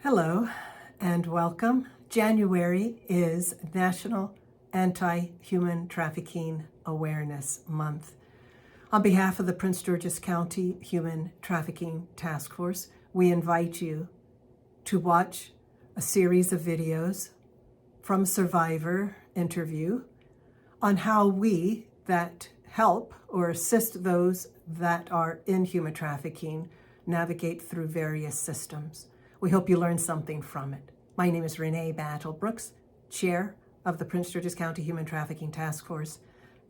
Hello and welcome. January is National Anti-Human Trafficking Awareness Month. On behalf of the Prince George's County Human Trafficking Task Force, we invite you to watch a series of videos from a survivor interview on how we that help or assist those that are in human trafficking navigate through various systems. We hope you learn something from it. My name is Renee Battle Brooks, Chair of the Prince George's County Human Trafficking Task Force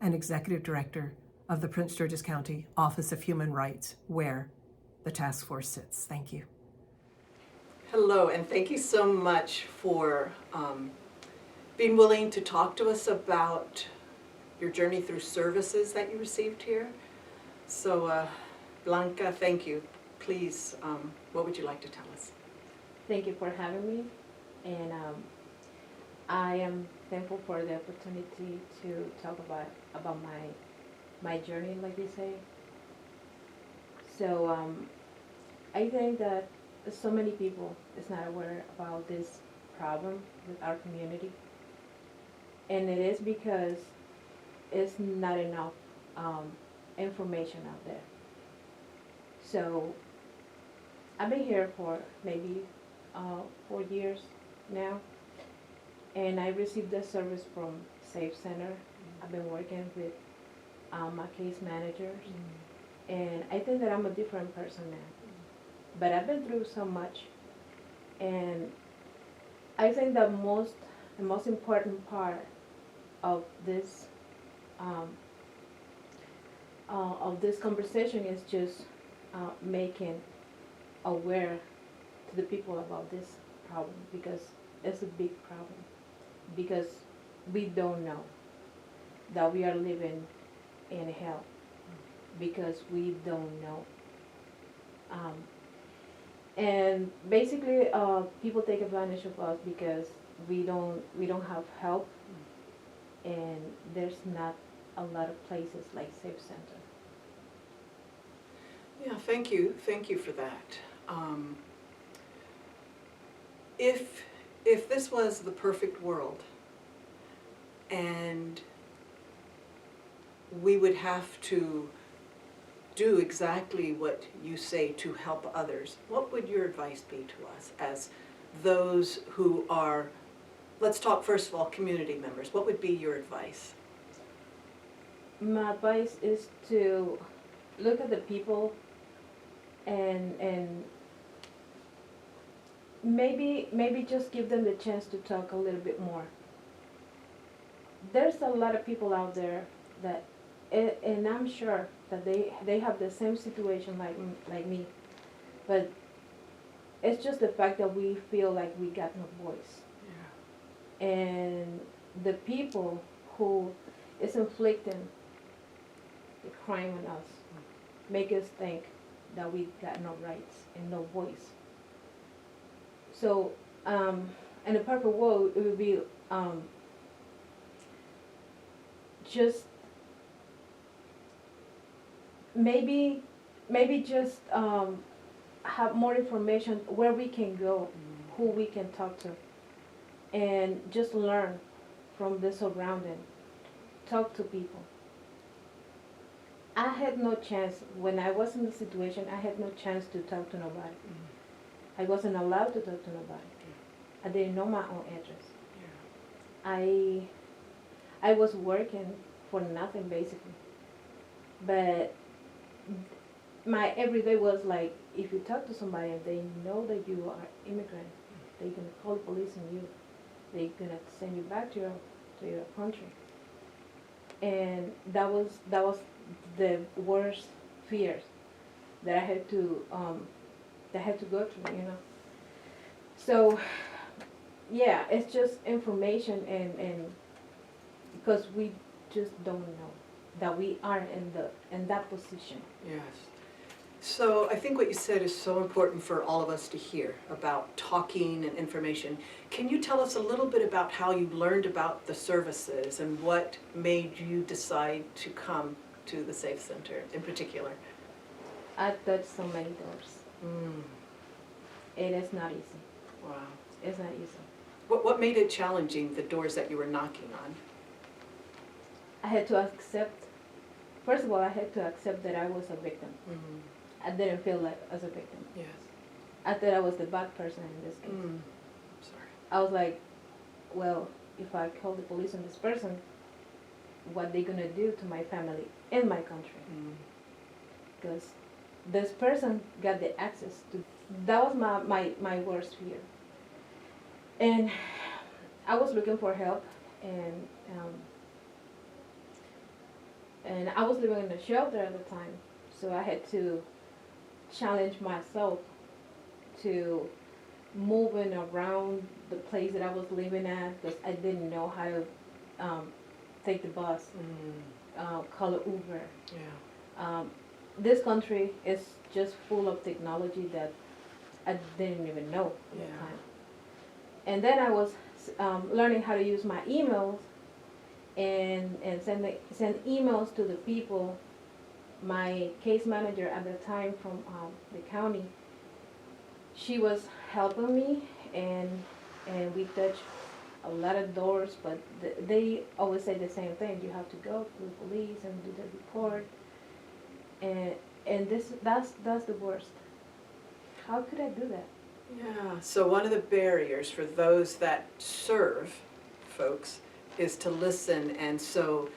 and Executive Director of the Prince George's County Office of Human Rights, where the task force sits. Thank you. Hello, and thank you so much for being willing to talk to us about your journey through services that you received here. So, Blanca, thank you. Please, what would you like to tell us? Thank you for having me, and I am thankful for the opportunity to talk about my journey, like they say. So I think that so many people is not aware about this problem with our community, and it is because it's not enough information out there. So I've been here for maybe 4 years now, and I received the service from Safe Center. I've been working with my case managers, and I think that I'm a different person now. But I've been through so much, and I think the most important part of this conversation is just making aware to the people about this problem, because it's a big problem, because we don't know that we are living in hell, because we don't know. And basically people take advantage of us because we don't have help, and there's not a lot of places like Safe Center. Yeah, thank you for that. If this was the perfect world, and we would have to do exactly what you say to help others, what would your advice be to us as those who are, let's talk first of all, community members? What would be your advice? My advice is to look at the people and maybe just give them the chance to talk a little bit more. There's a lot of people out there that, and I'm sure that they have the same situation like me, but it's just the fact that we feel like we got no voice. Yeah. And the people who is inflicting the crime on us make us think that we got no rights and no voice. So, in a perfect world, it would be just maybe just have more information where we can go, who we can talk to, and just learn from the surrounding. Talk to people. I had no chance, when I was in the situation, I had no chance to talk to nobody. I wasn't allowed to talk to nobody. I didn't know my own address. Yeah. I was working for nothing, basically. But my everyday was like, if you talk to somebody and they know that you are immigrant, they're gonna call the police on you. They're gonna send you back to your country. And that was the worst fears that I had to go through, So yeah, it's just information, and because we just don't know that we are in that position. Yes. So I think what you said is so important for all of us to hear about talking and information. Can you tell us a little bit about how you learned about the services and what made you decide to come to the Safe Center in particular? I touched so many doors. It is not easy. Wow. It's not easy. What made it challenging, the doors that you were knocking on? I had to accept, first of all, I had to accept that I was a victim. Mm-hmm. I didn't feel like as a victim. Yes. I thought I was the bad person in this case. Mm. Sorry. I was like, well, if I call the police on this person, what they gonna do to my family in my country? Mm. Because this person got the access to, that was my worst fear. And I was looking for help, and I was living in a shelter at the time, so I had to challenge myself to moving around the place that I was living at, because I didn't know how to take the bus, call an Uber. Yeah. This country is just full of technology that I didn't even know at Yeah. the time. And then I was learning how to use my emails and send emails to the people. My case manager at the time from the county, she was helping me, and we touched a lot of doors, but they always say the same thing. You have to go to the police and do the report, and that's the worst. How could I do that? Yeah, so one of the barriers for those that serve folks is to listen, and so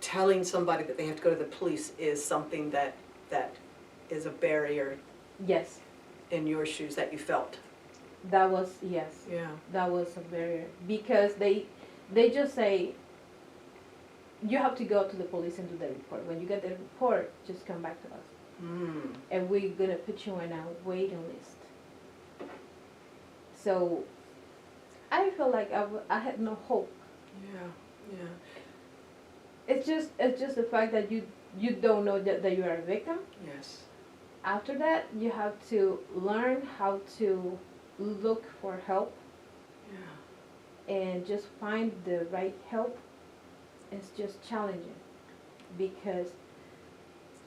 telling somebody that they have to go to the police is something that is a barrier Yes, in your shoes that you felt. that was, yes, Yeah. that was a barrier, because they just say you have to go to the police and do the report. When you get the report, just come back to us, Mm. and we're gonna put you on a waiting list. So I feel like I had no hope. Yeah, yeah, It's just the fact that you don't know that you are a victim. yes. After that, you have to learn how to look for help Yeah. and just find the right help. It's just challenging, because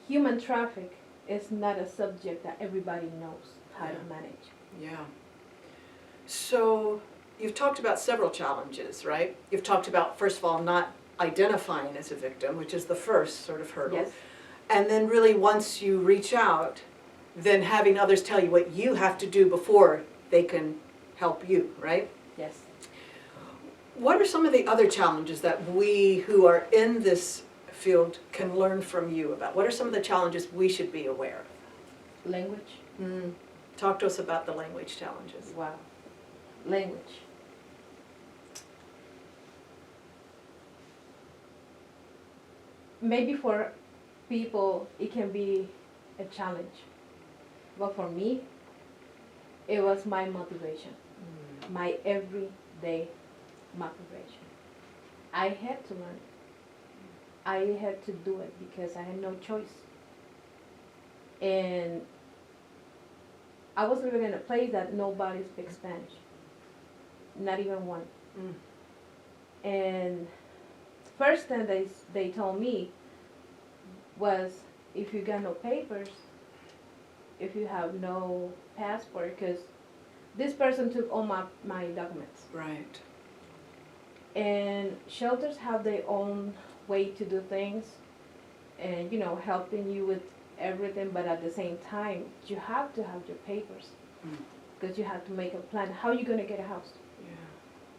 human traffic is not a subject that everybody knows how to Yeah. manage. Yeah. So you've talked about several challenges, right? You've talked about, first of all, not identifying as a victim, which is the first sort of hurdle. Yes, And then really once you reach out, then having others tell you what you have to do before they can help you, right? yes. What are some of the other challenges that we who are in this field can learn from you about? What are some of the challenges we should be aware Language. of? Talk to us about the language challenges. Wow. Language. Maybe for people it can be a challenge, but for me, it was my motivation, my everyday motivation. I had to learn it. I had to do it because I had no choice. And I was living in a place that nobody speaks Spanish, not even one. Mm. And first thing they told me was, if you got no papers, if you have no passport, because this person took all my documents. Right. And shelters have their own way to do things, and helping you with everything, but at the same time you have to have your papers, because you have to make a plan. How you gonna get a house? Yeah.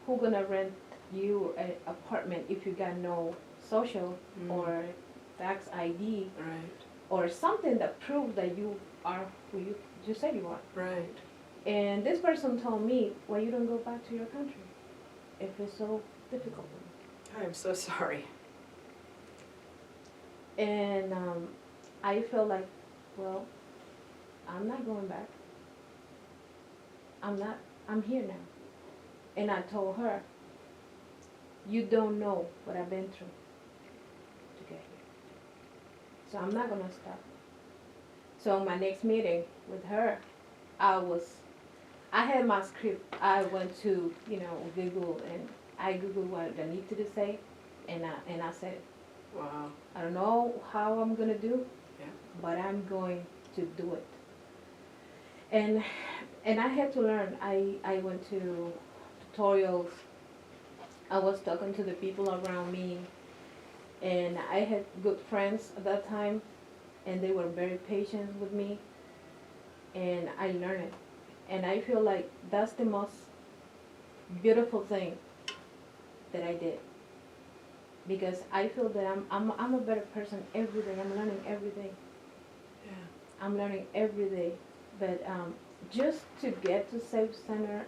Who gonna rent you an apartment if you got no social or tax ID Right. or something that proves that you are who you say you are? Right. And this person told me, why you don't go back to your country if it's so difficult? I'm so sorry. And I feel like, well, I'm not going back. I'm here now. And I told her, you don't know what I've been through to get here. So I'm not gonna stop. So my next meeting with her, I had my script. I went to, Google, and I Googled what I needed to say, and I said it. Wow. I don't know how I'm gonna do, Yeah. but I'm going to do it. And And I had to learn. I went to tutorials. I was talking to the people around me, and I had good friends at that time, and they were very patient with me, and I learned it. And I feel like that's the most beautiful thing that I did, because I feel that I'm a better person every day. I'm learning every day. Yeah. I'm learning every day. But just to get to Safe Center,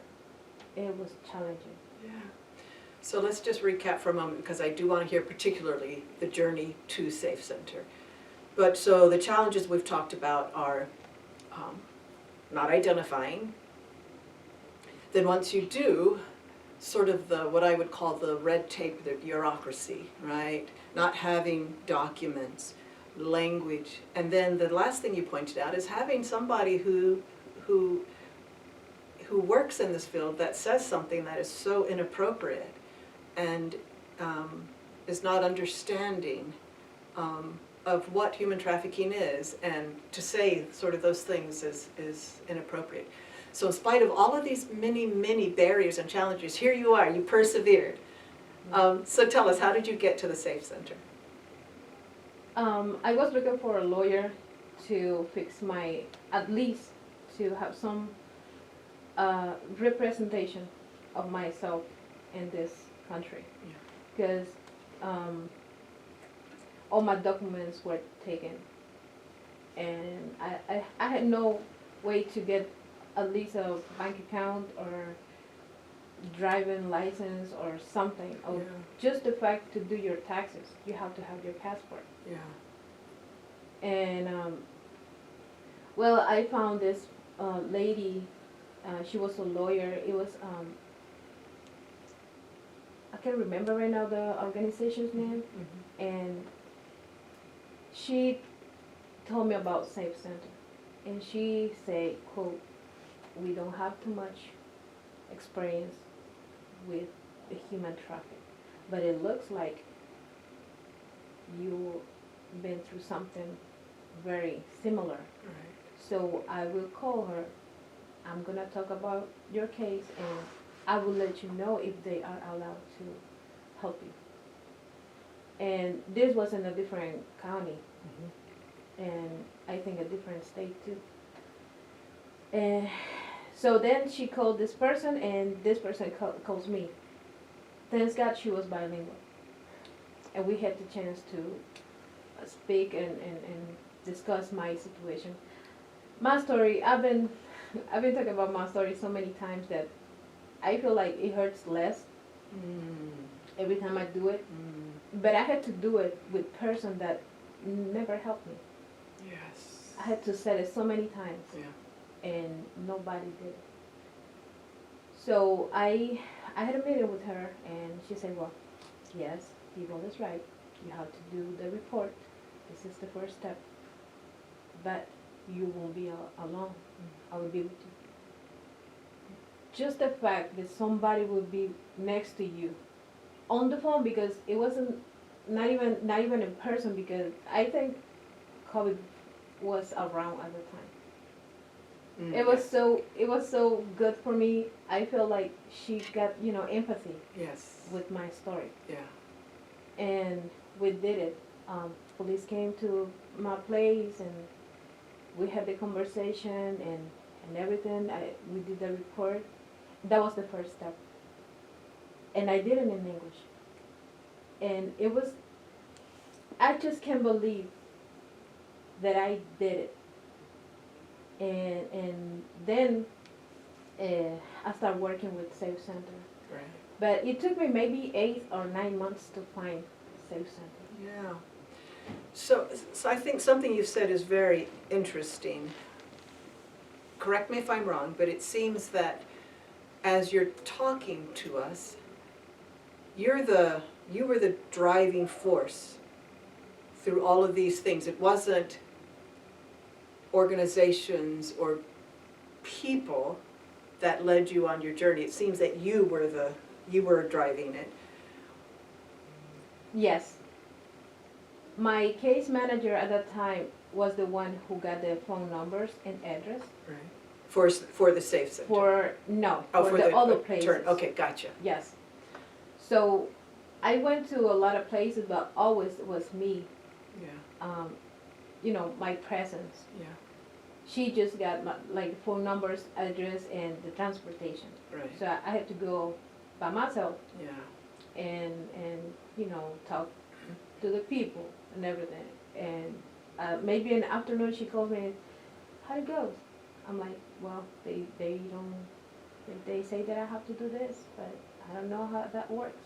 it was challenging. Yeah. So let's just recap for a moment, because I do want to hear particularly the journey to Safe Center. But so the challenges we've talked about are not identifying. Then once you do, sort of what I would call the red tape, the bureaucracy, right? Not having documents, language, and then the last thing you pointed out is having somebody who works in this field that says something that is so inappropriate and is not understanding of what human trafficking is, and to say sort of those things is inappropriate. So in spite of all of these many barriers and challenges, here you are, you persevered. So tell us, how did you get to the Safe Center? I was looking for a lawyer to fix at least to have some representation of myself in this country. Because all my documents were taken, and I had no way to get at least a bank account or driving license or something. Or just the fact to do your taxes, you have to have your passport. Yeah. And well, I found this lady. She was a lawyer. It was I can't remember right now the organization's name. Mm-hmm. And she told me about Safe Center, and she said, quote, "We don't have too much experience with the human traffic, but it looks like you've been through something very similar. Right. So I will call her. I'm gonna talk about your case, and I will let you know if they are allowed to help you." And this was in a different county, and I think a different state too. And so then she called this person, and this person calls me. Thanks God she was bilingual, and we had the chance to speak and discuss my situation. My story, I've been talking about my story so many times that I feel like it hurts less every time I do it. But I had to do it with person that never helped me. Yes. I had to say it so many times, Yeah. and nobody did. So I had a meeting with her, and she said, "Well, yes, Yvonne is right. You have to do the report. This is the first step. But you won't be alone. I will be with you." Just the fact that somebody would be next to you on the phone, because it wasn't not even in person, because I think COVID was around at the time. It was so good for me. I feel like she got empathy Yes. with my story, Yeah. and we did it. Police came to my place, and we had the conversation and everything. We did the report. That was the first step, and I did it in English, and it was. I just can't believe that I did it, and then I started working with Safe Center. Right. But it took me maybe 8 or 9 months to find Safe Center. Yeah. So I think something you said is very interesting. Correct me if I'm wrong, but it seems that as you're talking to us, you were the driving force through all of these things. It wasn't organizations or people that led you on your journey. It seems that you were driving it. Yes. My case manager at that time was the one who got the phone numbers and address. Right. For the safe center? For the other places. Okay, gotcha. Yes. So I went to a lot of places, but always it was me. Yeah, My presence. yeah, She just got my, like phone numbers, address, and the transportation. right, So I had to go by myself yeah, and talk to the people and everything. And maybe in the afternoon she calls me, how it goes? I'm like, well, they don't, they say that I have to do this, but I don't know how that works.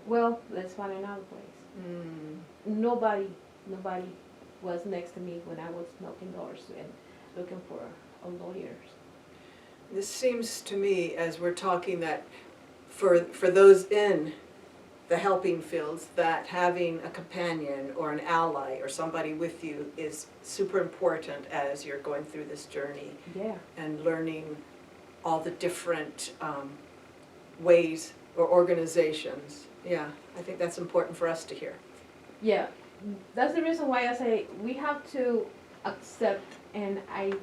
Well, let's find another place. Nobody was next to me when I was knocking doors and looking for lawyers. This seems to me, as we're talking, that for those in the helping fields, that having a companion or an ally or somebody with you is super important as you're going through this journey Yeah. and learning all the different ways or organizations. Yeah, I think that's important for us to hear. Yeah, that's the reason why I say we have to accept, and I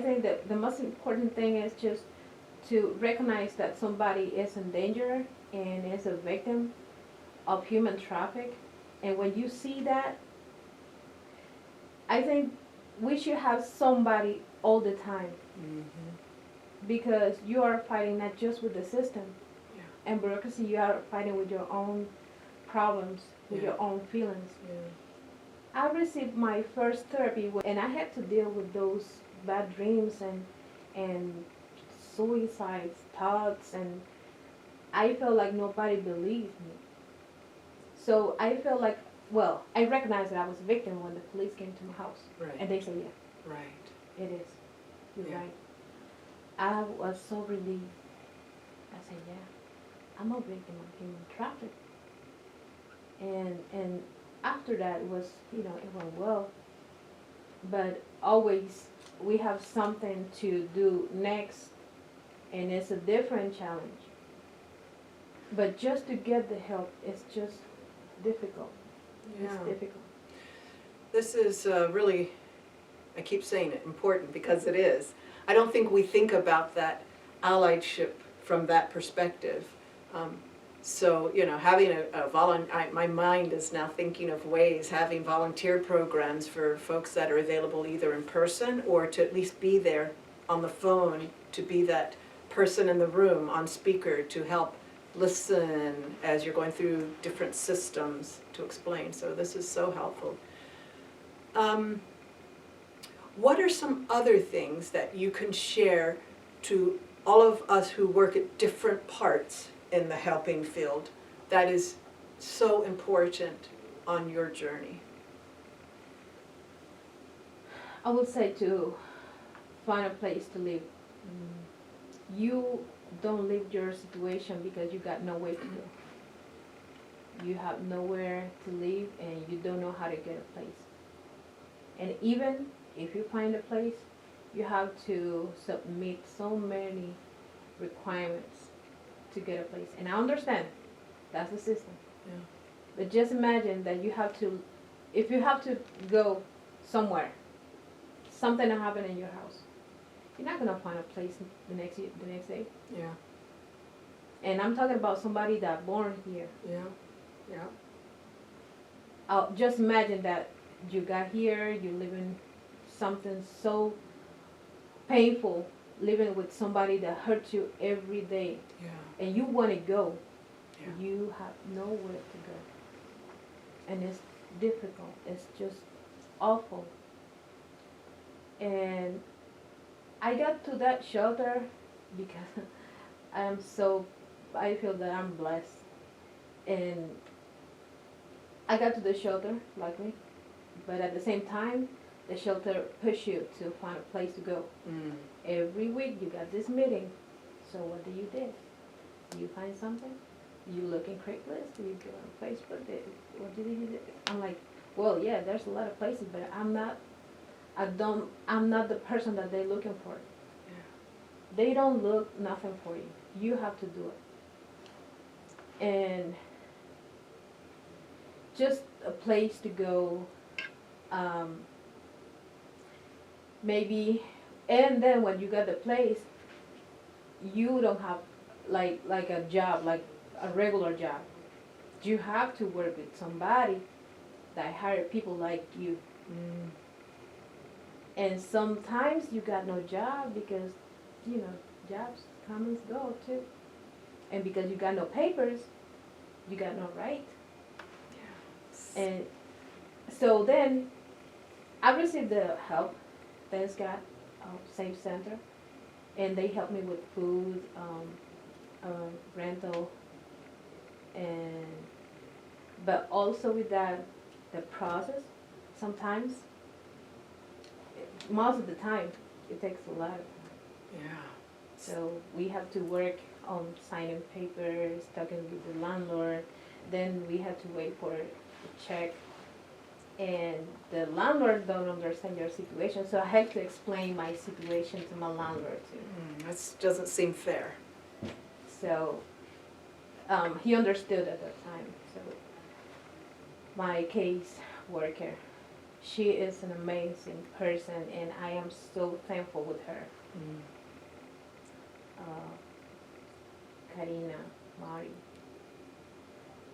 think that the most important thing is just to recognize that somebody is in danger and is a victim of human traffic. And when you see that, I think we should have somebody all the time, because you are fighting not just with the system and bureaucracy, you are fighting with your own problems, with your own feelings. I received my first therapy and I had to deal with those bad dreams and suicide thoughts, and I felt like nobody believed me. So I felt like, well, I recognized that I was a victim when the police came to my house. Right. And they said, yeah, Right. it is. You're Yeah. right. I was so relieved. I said, yeah, I'm a victim of human trafficking. And after that it was, it went well. But always we have something to do next, and it's a different challenge. But just to get the help is just difficult. It's difficult. This is really, I keep saying it, important, because it is. I don't think we think about that allyship from that perspective. So, having my mind is now thinking of ways, having volunteer programs for folks that are available either in person or to at least be there on the phone, to be that person in the room on speaker to help listen as you're going through different systems to explain. So this is so helpful. What are some other things that you can share to all of us who work at different parts in the helping field that is so important on your journey? I would say to find a place to live. You don't leave your situation because you got nowhere to go. You have nowhere to live and you don't know how to get a place. And even if you find a place, you have to submit so many requirements to get a place. And I understand, that's the system. Yeah. But just imagine that if you have to go somewhere, something that happened in your house, you're not gonna find a place the next day. Yeah. And I'm talking about somebody that born here. Yeah. Yeah. Just imagine that you got here, you live in something so painful, living with somebody that hurts you every day, Yeah. and you want to go, Yeah. you have nowhere to go. And it's difficult, it's just awful. And I got to that shelter because I feel that I'm blessed. And I got to the shelter, luckily, but at the same time, the shelter push you to find a place to go. Every week you got this meeting. So what do? You find something? You look in Craigslist? Do you go on Facebook? What did you do? I'm like, well, yeah, there's a lot of places, but I'm not the person that they're looking for. Yeah. They don't look nothing for you. You have to do it. And just a place to go, maybe And then when you get the place, you don't have like a job, like a regular job. You have to work with somebody that hire people like you. Mm. And sometimes you got no job because, you know, jobs come and go too. And because you got no papers, you got no right. And so then I received the help, thanks God, Safe Center. And they helped me with food, rental, and but also with that, the process, sometimes, most of the time, it takes a lot of time. Yeah. So we have to work on signing papers, talking with the landlord, then we have to wait for a check. And the landlord don't understand your situation, so I had to explain my situation to my landlord too. That doesn't seem fair. So, he understood at that time, so my case worker, she is an amazing person and I am so thankful with her. Mm. Karina, Mari,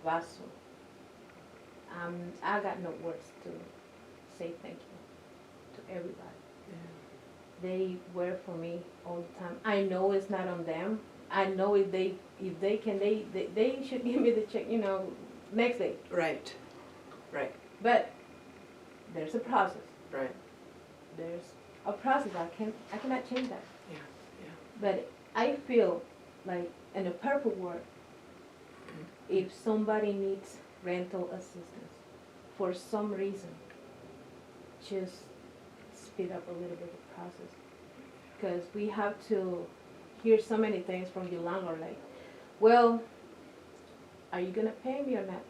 Vasu. I got no words to say thank you to everybody. Yeah. They were for me all the time. I know it's not on them. I know if they can, they should give me the check, you know, next day. Right. Right. But there's a process. Right. There's a process. I cannot change that. Yeah. Yeah. But I feel like in a perfect world, if somebody needs rental assistance for some reason, just speed up a little bit the process. Because we have to hear so many things from your landlord, like, well, are you gonna pay me or not?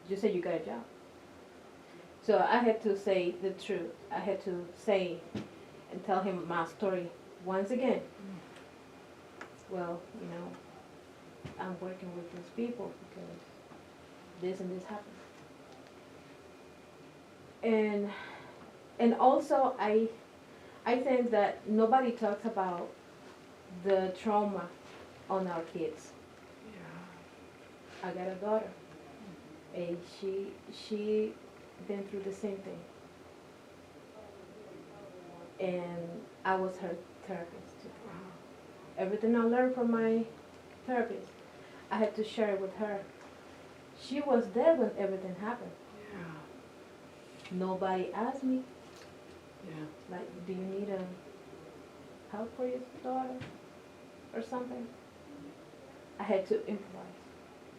You said you got a job. So I had to say the truth. I had to say and tell him my story once again. Well, you know, I'm working with these people because this and this happened. And also I think that nobody talks about the trauma on our kids. Yeah. I got a daughter, and she been through the same thing. And I was her therapist too. Wow. Everything I learned from my therapist, I had to share it with her. She was there when everything happened. Yeah. Nobody asked me, Yeah. like, do you need help for your daughter or something? I had to improvise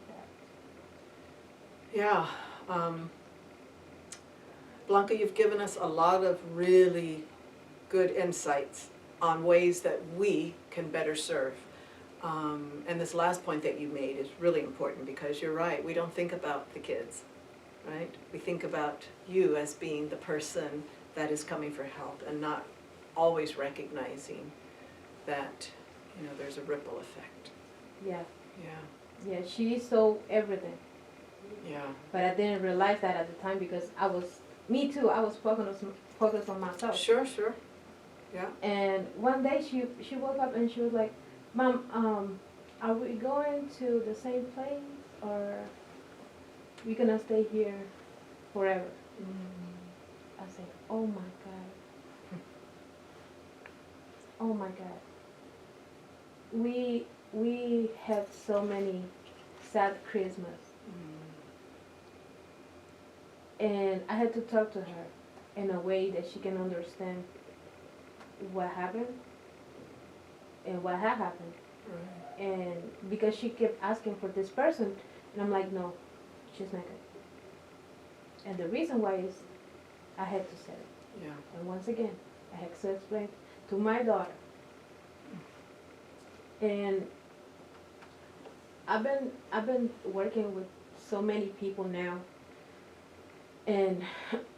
that. Yeah. Blanca, you've given us a lot of really good insights on ways that we can better serve. And this last point that you made is really important because you're right, we don't think about the kids, right? We think about you as being the person that is coming for help and not always recognizing that, you know, there's a ripple effect. Yeah, Yeah. yeah, she saw everything. Yeah. But I didn't realize that at the time because me too, I was focused on myself. Sure, sure. Yeah. And one day she woke up and she was like, Mom, are we going to the same place or we gonna stay here forever? I said, oh my God. Oh my God. We had so many sad Christmas. And I had to talk to her in a way that she can understand what happened and what had happened. Right. And because she kept asking for this person, and I'm like, no, she's not good. And the reason why is I had to say it. Yeah. And once again, I had to explain to my daughter. And I've been working with so many people now, and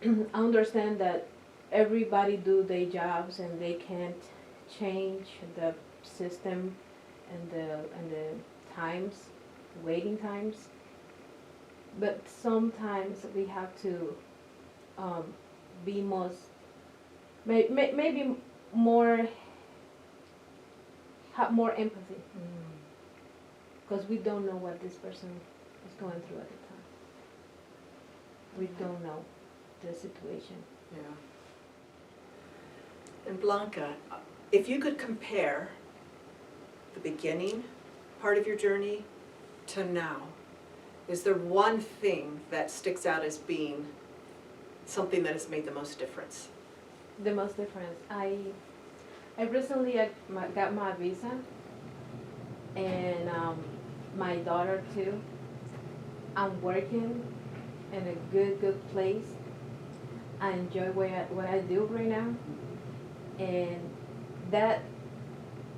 I understand that everybody do their jobs and they can't change the system and the times, waiting times. But sometimes we have to be maybe more, have more empathy, because we don't know what this person is going through at the time. We don't know the situation. Yeah. And Blanca, if you could compare the beginning part of your journey to now, is there one thing that sticks out as being something that has made the most difference? The most difference, I recently got my visa, and my daughter too. I'm working in a good place. I enjoy what I do right now, and that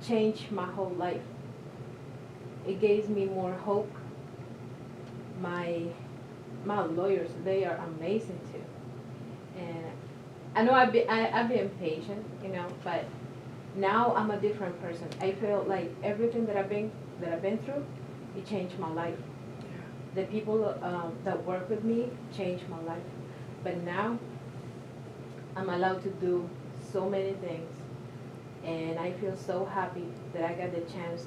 changed my whole life. It gives me more hope. My lawyers, they are amazing too, and I know I've been patient, but now I'm a different person. I feel like everything that I've been through, it changed my life. The people that work with me changed my life, but now I'm allowed to do so many things, and I feel so happy that I got the chance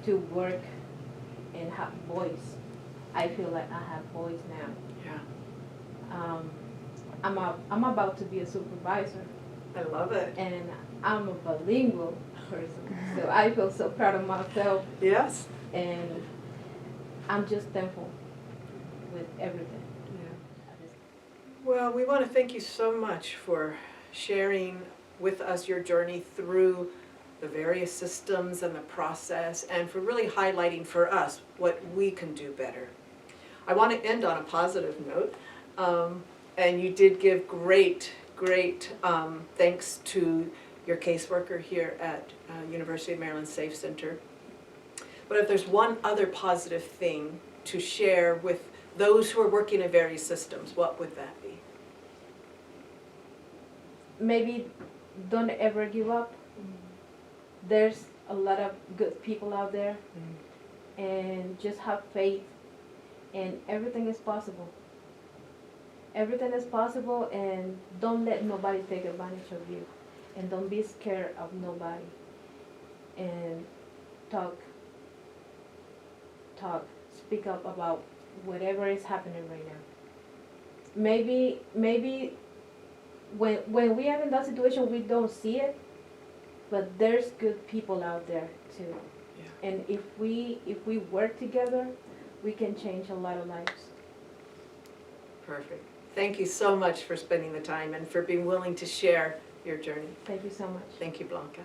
to work and have voice. I feel like I have voice now. Yeah. I'm about to be a supervisor, I love it. and I'm a bilingual person, so I feel so proud of myself, Yes. and I'm just thankful with everything. Yeah. Well, we want to thank you so much for sharing with us your journey through the various systems and the process, and for really highlighting for us what we can do better. I want to end on a positive note, and you did give great thanks to your caseworker here at University of Maryland Safe Center. But if there's one other positive thing to share with those who are working in various systems, what would that be? Maybe don't ever give up. There's a lot of good people out there, and just have faith, and everything is possible. Everything is possible, and don't let nobody take advantage of you, and don't be scared of nobody, and talk, speak up about whatever is happening right now. Maybe when we are in that situation, we don't see it, but there's good people out there too. Yeah. And if we work together, we can change a lot of lives. Perfect. Thank you so much for spending the time and for being willing to share your journey. Thank you so much. Thank you, Blanca.